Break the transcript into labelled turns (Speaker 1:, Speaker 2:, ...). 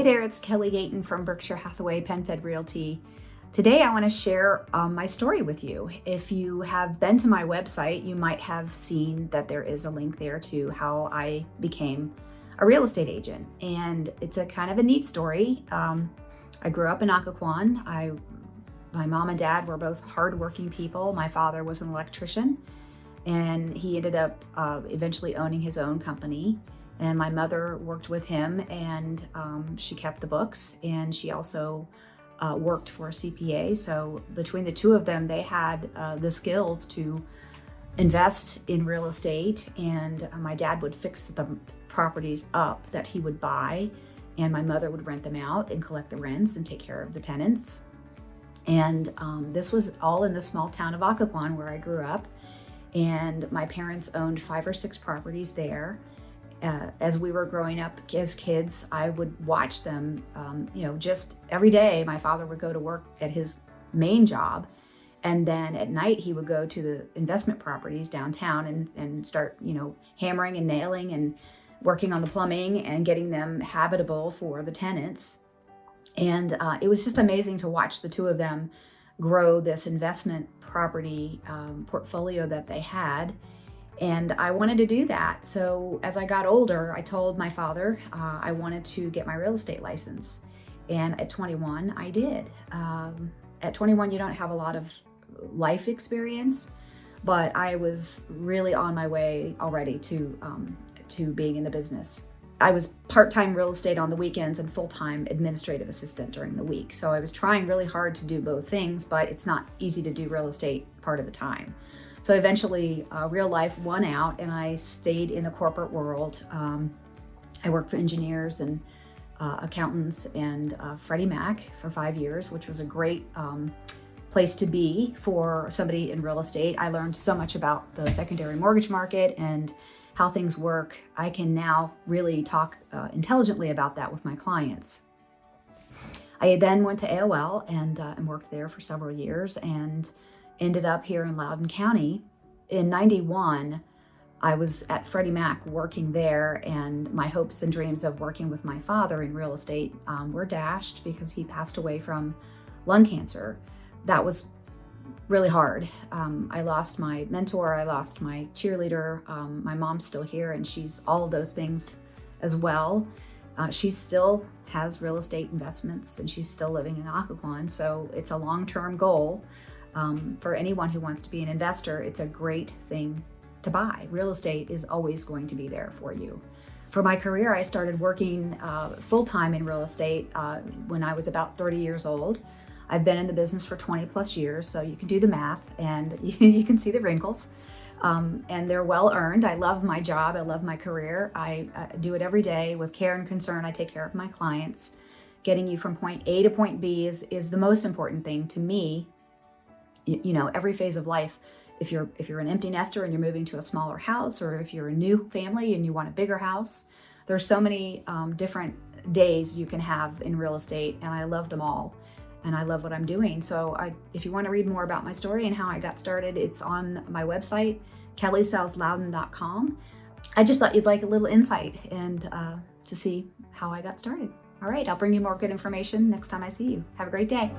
Speaker 1: there, it's Kelly Gayton from Berkshire Hathaway PenFed Realty. Today I want to share my story with you. If you have been to my website, you might have seen that there is a link there to how I became a real estate agent. And it's a kind of a neat story. I grew up in Occoquan. My mom and dad were both hardworking people. My father was an electrician, and he ended up eventually owning his own company. And my mother worked with him, and she kept the books, and she also worked for a CPA. So between the two of them, they had the skills to invest in real estate, and my dad would fix the properties up that he would buy, and my mother would rent them out and collect the rents and take care of the tenants. And this was all in the small town of Occoquan where I grew up, and my parents owned 5 or 6 properties there. As we were growing up as kids, I would watch them, just every day. My father would go to work at his main job, and then at night he would go to the investment properties downtown and start, hammering and nailing and working on the plumbing and getting them habitable for the tenants. And it was just amazing to watch the two of them grow this investment property portfolio that they had. And I wanted to do that. So as I got older, I told my father I wanted to get my real estate license. And at 21, I did. At 21, you don't have a lot of life experience, but I was really on my way already to being in the business. I was part-time real estate on the weekends and full-time administrative assistant during the week. So I was trying really hard to do both things, but it's not easy to do real estate part of the time. So eventually real life won out, and I stayed in the corporate world. I worked for engineers and accountants and Freddie Mac for 5 years, which was a great place to be for somebody in real estate. I learned so much about the secondary mortgage market and how things work. I can now really talk intelligently about that with my clients. I then went to AOL and worked there for several years, and ended up here in Loudoun County. In 91, I was at Freddie Mac working there, and my hopes and dreams of working with my father in real estate were dashed because he passed away from lung cancer. That was really hard. I lost my mentor, I lost my cheerleader. My mom's still here, and she's all of those things as well. She still has real estate investments, and she's still living in Occoquan, so it's a long-term goal. For anyone who wants to be an investor, it's a great thing to buy. Real estate is always going to be there for you. For my career, I started working full-time in real estate when I was about 30 years old. I've been in the business for 20 plus years, so you can do the math and you can see the wrinkles. And they're well earned. I love my job. I love my career. I do it every day with care and concern. I take care of my clients. Getting you from point A to point B is the most important thing to me. Every phase of life, if you're an empty nester and you're moving to a smaller house, or if you're a new family and you want a bigger house, there's so many different days you can have in real estate, and I love them all, and I love what I'm doing. So if you want to read more about my story and how I got started, it's on my website, kellysellsloudoun.com. I just thought you'd like a little insight and to see how I got started. All right, I'll bring you more good information next time I see you. Have a great day.